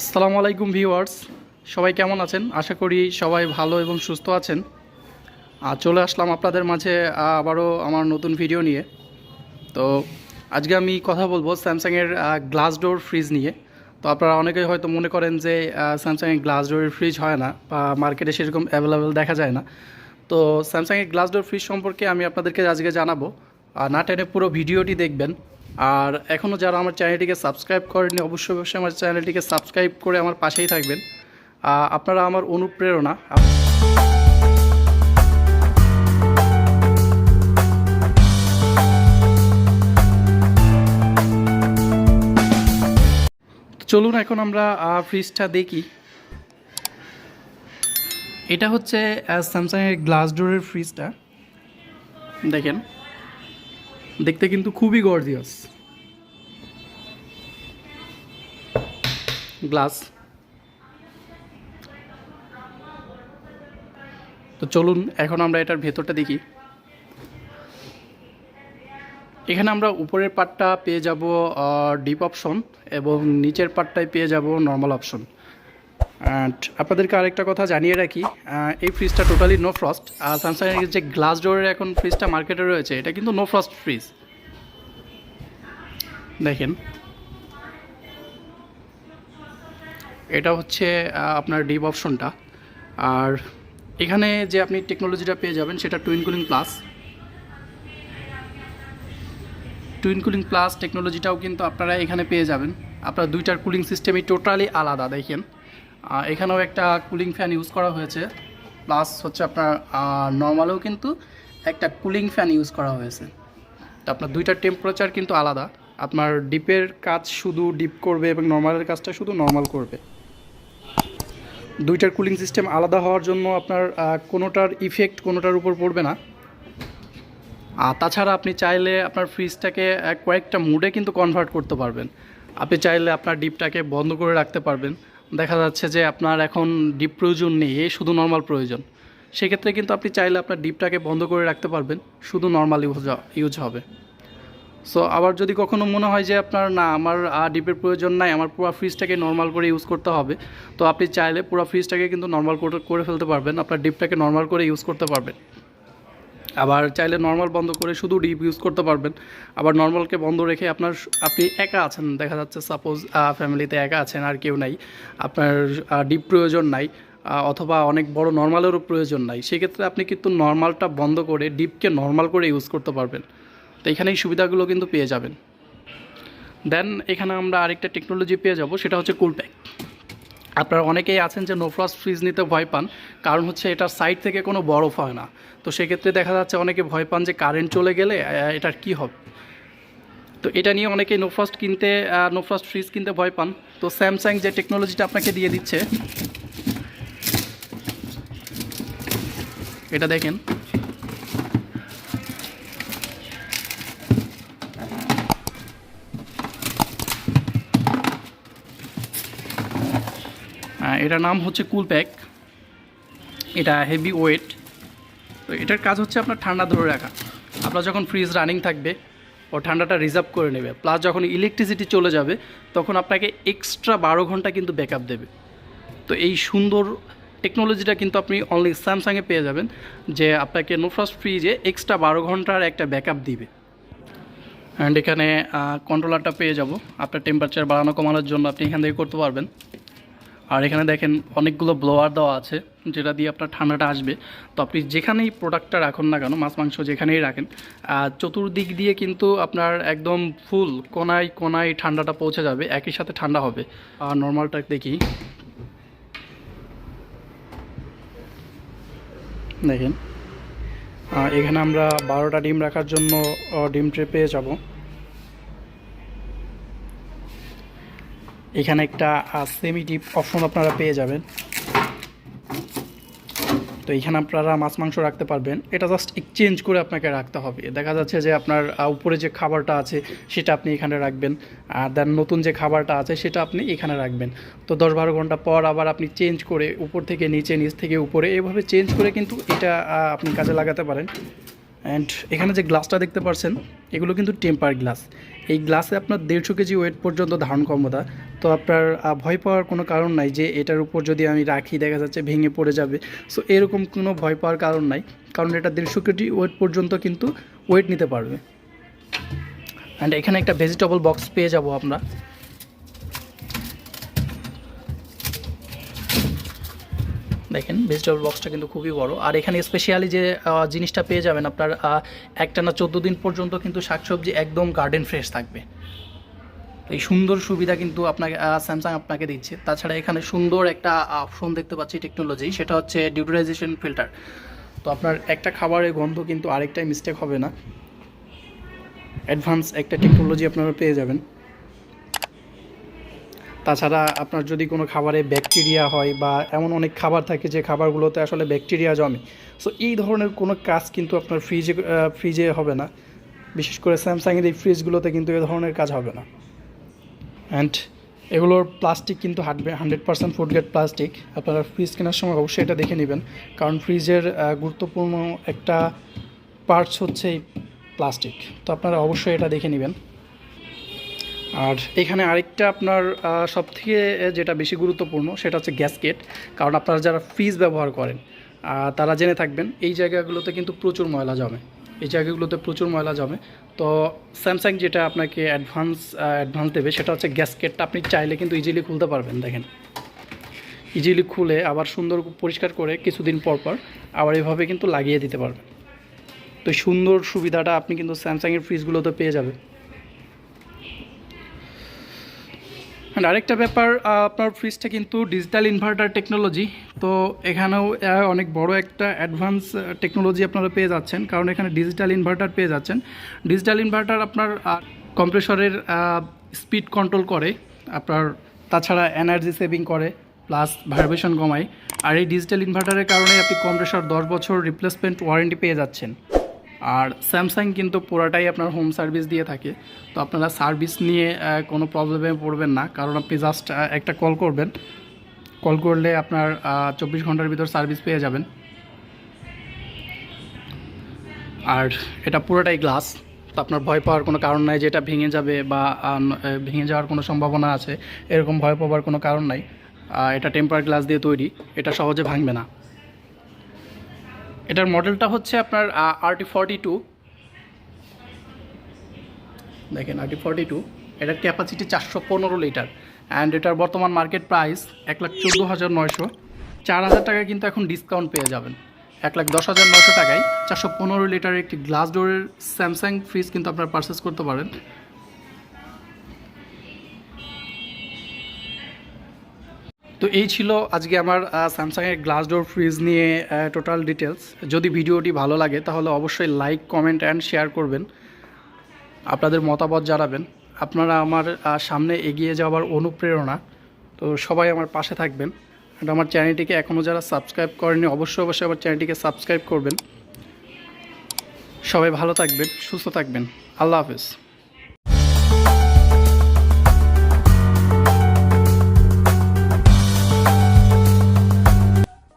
আসসালামু আলাইকুম ভিউয়ার্স, সবাই কেমন আছেন? আশা করি সবাই ভালো এবং সুস্থ আছেন। চলে আসলাম আপনাদের মাঝে আবারও আমার নতুন ভিডিও নিয়ে। তো আজকে আমি কথা বলবো স্যামসাংয়ের গ্লাস ডোর ফ্রিজ নিয়ে। তো আপনারা অনেকেই হয়তো মনে করেন যে স্যামসাংয়ের গ্লাস ডোরের ফ্রিজ হয় না বা মার্কেটে সেরকম অ্যাভেলেবেল দেখা যায় না। তো স্যামসাংয়ের গ্লাস ডোর ফ্রিজ সম্পর্কে আমি আপনাদেরকে আজকে জানাবো। না টেনে পুরো ভিডিওটি দেখবেন। আর এখনও যারা আমার চ্যানেলটিকে সাবস্ক্রাইব করেননি অবশ্যই আমার চ্যানেলটিকে সাবস্ক্রাইব করে আমার পাশেই থাকবেন। আপনারা আমার অনুপ্রেরণা। চলুন এখন আমরা ফ্রিজটা দেখি। এটা হচ্ছে স্যামসাংয়ের গ্লাস ডোরের ফ্রিজটা। দেখেন, দেখতে কিন্তু খুবই গর্জিয়াস গ্লাস। তো চলুন এখন আমরা এটার ভেতরটা দেখি। এখানে আমরা উপরের পার্টটা পেয়ে যাব ডিপ অপশন এবং নিচের পার্টটায় পেয়ে যাব নর্মাল অপশন। অ্যান্ড আপনাদেরকে আরেকটা কথা জানিয়ে রাখি, এই ফ্রিজটা টোটালি নো ফ্রস্ট। আর স্যামসাংয়ের যে গ্লাস ডোরের এখন ফ্রিজটা মার্কেটে রয়েছে এটা কিন্তু নো ফ্রস্ট ফ্রিজ। দেখেন, এটা হচ্ছে আপনার ডিপ অপশনটা। আর এখানে যে আপনি টেকনোলজিটা পেয়ে যাবেন সেটা টুইন কুলিং প্লাস টেকনোলজিটাও কিন্তু আপনারা এখানে পেয়ে যাবেন। আপনার দুইটার কুলিং সিস্টেমই টোটালি আলাদা। দেখেন, এখানেও একটা কুলিং ফ্যান ইউজ করা হয়েছে, প্লাস হচ্ছে আপনার নর্মালেও কিন্তু একটা কুলিং ফ্যান ইউজ করা হয়েছে। তো আপনার দুইটার টেম্পারেচার কিন্তু আলাদা। আপনার ডিপের কাজ শুধু ডিপ করবে এবং নর্মালের কাজটা শুধু নর্মাল করবে। দুইটার কুলিং সিস্টেম আলাদা হওয়ার জন্য আপনার কোনোটার ইফেক্ট কোনোটার উপর পড়বে না। আর তাছাড়া আপনি চাইলে আপনার ফ্রিজটাকে কয়েকটা মুডে কিন্তু কনভার্ট করতে পারবেন। আপনি চাইলে আপনার ডিপটাকে বন্ধ করে রাখতে পারবেন। দেখা যাচ্ছে যে আপনার এখন ডিপ প্রয়োজন নেই, শুধু নর্মাল প্রয়োজন। সেক্ষেত্রে কিন্তু আপনি চাইলে আপনার ডিপটাকে বন্ধ করে রাখতে পারবেন, শুধু নর্মাল ইউজ হবে। সো আবার যদি কখনো মনে হয় যে আপনার না, আমার ডিপের প্রয়োজন নাই, আমার পুরো ফ্রিজটাকে নর্মাল করে ইউজ করতে হবে, তো আপনি চাইলে পুরো ফ্রিজটাকে কিন্তু নর্মাল করে ফেলতে পারবেন। আপনার ডিপটাকে নর্মাল করে ইউজ করতে পারবেন। আবার চাইলে নর্মাল বন্ধ করে শুধু ডিপ ইউজ করতে পারবেন। আবার নর্মালকে বন্ধ রেখে আপনি একা আছেন, দেখা যাচ্ছে সাপোজ ফ্যামিলিতে একা আছেন, আর কেউ নাই, আপনার ডিপ প্রয়োজন নাই, অথবা অনেক বড় নর্মালেরও প্রয়োজন নাই, সেক্ষেত্রে আপনি কিন্তু নর্মালটা বন্ধ করে ডিপকে নর্মাল করে ইউজ করতে পারবেন। তো এখানে এই সুবিধাগুলো কিন্তু পেয়ে যাবেন। দেন এখানে আমরা আরেকটা টেকনোলজি পেয়ে যাব, সেটা হচ্ছে কুলপ্যাক। আপনারা অনেকেই আছেন যে নো ফ্রস্ট ফ্রিজ নিতে ভয় পান, কারণ হচ্ছে এটার সাইড থেকে কোনো বরফ হয় না। তো সেক্ষেত্রে দেখা যাচ্ছে অনেকে ভয় পান যে কারেন্ট চলে গেলে এটার কী হবে। তো এটা নিয়ে অনেকেই নো ফ্রস্ট ফ্রিজ কিনতে ভয় পান। তো স্যামসাং যে টেকনোলজিটা আপনাকে দিয়ে দিচ্ছে, এটা দেখেন, এটার নাম হচ্ছে কুলপ্যাক। এটা হেভি ওয়েট। তো এটার কাজ হচ্ছে আপনার ঠান্ডা ধরে রাখা। আপনার যখন ফ্রিজ রানিং থাকবে ও ঠান্ডাটা রিজার্ভ করে নেবে, প্লাস যখন ইলেকট্রিসিটি চলে যাবে তখন আপনাকে এক্সট্রা 12 ঘন্টা কিন্তু ব্যাকআপ দেবে। তো এই সুন্দর টেকনোলজিটা কিন্তু আপনি অনলি স্যামসাংয়ে পেয়ে যাবেন, যে আপনাকে নো ফ্রস্ট ফ্রিজে এক্সট্রা 12 ঘন্টার একটা ব্যাকআপ দিবে। অ্যান্ড এখানে কন্ট্রোলারটা পেয়ে যাব, আপনার টেম্পারেচার বাড়ানো কমানোর জন্য আপনি এখান থেকে করতে পারবেন। আর এখানে দেখেন অনেকগুলো ব্লোয়ার দেওয়া আছে, যেটা দিয়ে আপনার ঠান্ডাটা আসবে। তো আপনি যেখানেই প্রোডাক্টটা রাখুন না কেন, মাছ মাংস যেখানেই রাখেন, চতুর্দিক দিয়ে কিন্তু আপনার একদম ফুল কোনায় কোনায় ঠান্ডাটা পৌঁছে যাবে, একই সাথে ঠান্ডা হবে। আর নর্মালটা দেখি, দেখেন এখানে আমরা 12টা ডিম রাখার জন্য ডিম ট্রে পেয়ে যাব। এখানে একটা সেমি ডিপ অপশন আপনারা পেয়ে যাবেন। তো এখানে আপনারা মাছ মাংস রাখতে পারবেন। এটা জাস্ট এক্সচেঞ্জ করে আপনাকে রাখতে হবে। দেখা যাচ্ছে যে আপনার উপরে যে খাবারটা আছে সেটা আপনি এখানে রাখবেন, আর দেন নতুন যে খাবারটা আছে সেটা আপনি এখানে রাখবেন। তো 10-12 ঘন্টা পর আবার আপনি চেঞ্জ করে উপর থেকে নিচে, নিচ থেকে উপরে, এভাবে চেঞ্জ করে কিন্তু এটা আপনি কাজে লাগাতে পারেন। অ্যান্ড এখানে যে গ্লাসটা দেখতে পাচ্ছেন এগুলো কিন্তু টেম্পার গ্লাস। এই গ্লাসে আপনার 150 কেজি ওয়েট পর্যন্ত ধারণ ক্ষমতা। তো আপনার ভয় পাওয়ার কোনো কারণ নাই যে এটার উপর যদি আমি রাখি দেখা যাচ্ছে ভেঙে পড়ে যাবে। সো এরকম কোনো ভয় পাওয়ার কারণ নাই, কারণ এটা 150 কেজি ওয়েট পর্যন্ত কিন্তু ওয়েট নিতে পারবে। অ্যান্ড এখানে একটা ভেজিটেবল বক্স পেয়ে যাব আমরা। দেখেন ভেজিটেবল বক্সটা কিন্তু খুবই বড়। আর এখানে স্পেশালি যে জিনিসটা পেয়ে যাবেন আপনার একটানা 14 দিন পর্যন্ত কিন্তু শাকসবজি একদম গার্ডেন ফ্রেশ থাকবে। এই সুন্দর সুবিধা কিন্তু আপনাকে স্যামসাং আপনাকে দিচ্ছে। তাছাড়া এখানে সুন্দর একটা অপশন দেখতে পাচ্ছি টেকনোলজি, সেটা হচ্ছে ডিউটোরাইজেশন ফিল্টার। তো আপনার একটা খাবারের গন্ধ কিন্তু আরেকটাই মিস্টেক হবে না। অ্যাডভান্স একটা টেকনোলজি আপনারা পেয়ে যাবেন। তাছাড়া আপনার যদি কোনো খাবারে ব্যাকটেরিয়া হয় বা এমন অনেক খাবার থাকে যে খাবারগুলোতে আসলে ব্যাকটেরিয়া জমে, সো এই ধরনের কোনো কাজ কিন্তু আপনার ফ্রিজে হবে না। বিশেষ করে স্যামসাংয়ের এই ফ্রিজগুলোতে কিন্তু এ ধরনের কাজ হবে না। অ্যান্ড এগুলোর প্লাস্টিক কিন্তু 100% ফুড গ্রেড প্লাস্টিক। আপনারা ফ্রিজ কেনার সময় অবশ্যই এটা দেখে নেবেন, কারণ ফ্রিজের গুরুত্বপূর্ণ একটা পার্টস হচ্ছে এই প্লাস্টিক। তো আপনারা অবশ্যই এটা দেখে নেবেন। আর এখানে আরেকটা আপনার সবথেকে যেটা বেশি গুরুত্বপূর্ণ সেটা হচ্ছে গ্যাসকেট। কারণ আপনারা যারা ফ্রিজ ব্যবহার করেন তারা জেনে থাকবেন এই জায়গাগুলোতে কিন্তু প্রচুর ময়লা জমে। এই জায়গাগুলোতে প্রচুর ময়লা জমে। তো স্যামসাং যেটা আপনাকে অ্যাডভান্স দেবে সেটা হচ্ছে গ্যাসকেটটা আপনি চাইলে কিন্তু ইজিলি খুলতে পারবেন। দেখেন ইজিলি খুলে আবার সুন্দর পরিষ্কার করে কিছুদিন পর পর আবার এভাবে কিন্তু লাগিয়ে দিতে পারবেন। তো সুন্দর সুবিধাটা আপনি কিন্তু স্যামসাংয়ের ফ্রিজগুলোতে পেয়ে যাবেন। অ্যান্ড আরেকটা ব্যাপার, আপনার ফ্রিজটা কিন্তু ডিজিটাল ইনভার্টার টেকনোলজি। তো এখানেও অনেক বড় একটা অ্যাডভান্স টেকনোলজি আপনারা পেয়ে যাচ্ছেন, কারণ এখানে ডিজিটাল ইনভার্টার পেয়ে যাচ্ছেন। ডিজিটাল ইনভার্টার আপনার কম্প্রেসরের স্পিড কন্ট্রোল করে আপনার, তাছাড়া এনার্জি সেভিং করে, প্লাস ভাইব্রেশন কমায়। আর এই ডিজিটাল ইনভার্টারের কারণে আপনি কম্প্রেসর 10 বছর রিপ্লেসমেন্ট ওয়ারেন্টি পেয়ে যাচ্ছেন। আর স্যামসাং কিন্তু পুরাটাই আপনার হোম সার্ভিস দিয়ে থাকে। তো আপনারা সার্ভিস নিয়ে কোনো প্রবলেমে পড়বেন না, কারণ আপনি জাস্ট একটা কল করবেন, কল করলে আপনার 24 ঘন্টার ভিতর সার্ভিস পেয়ে যাবেন। আর এটা পুরোটাই গ্লাস, তো আপনার ভয় পাওয়ার কোনো কারণ নাই যে এটা ভেঙে যাবে বা ভেঙে যাওয়ার কোনো সম্ভাবনা আছে, এরকম ভয় পাওয়ার কোনো কারণ নাই। এটা টেম্পার গ্লাস দিয়ে তৈরি, এটা সহজে ভাঙবে না। এটার মডেলটা হচ্ছে আপনার RT42। দেখেন RT42, এটার ক্যাপাসিটি 415 লিটার। অ্যান্ড এটার বর্তমান মার্কেট প্রাইস 1,14,900। 4,000 টাকায় কিন্তু এখন ডিসকাউন্ট পেয়ে যাবেন। 1,10,900 টাকায় 415 লিটারের একটি গ্লাস ডোরের স্যামসাং ফ্রিজ কিন্তু আপনারা পারচেস করতে পারেন। তো এই ছিল আজকে আমার স্যামসাংয়ের গ্লাস ডোর ফ্রিজ নিয়ে টোটাল ডিটেলস। যদি ভিডিওটি ভালো লাগে তাহলে অবশ্যই লাইক, কমেন্ট অ্যান্ড শেয়ার করবেন, আপনাদের মতামত জানাবেন। আপনারা আমার সামনে এগিয়ে যাওয়ার অনুপ্রেরণা। তো সবাই আমার পাশে থাকবেন। আর আমার চ্যানেলটিকে এখনও যারা সাবস্ক্রাইব করেনি অবশ্যই আমার চ্যানেলটিকে সাবস্ক্রাইব করবেন। সবাই ভালো থাকবেন, সুস্থ থাকবেন। আল্লাহ হাফেজ।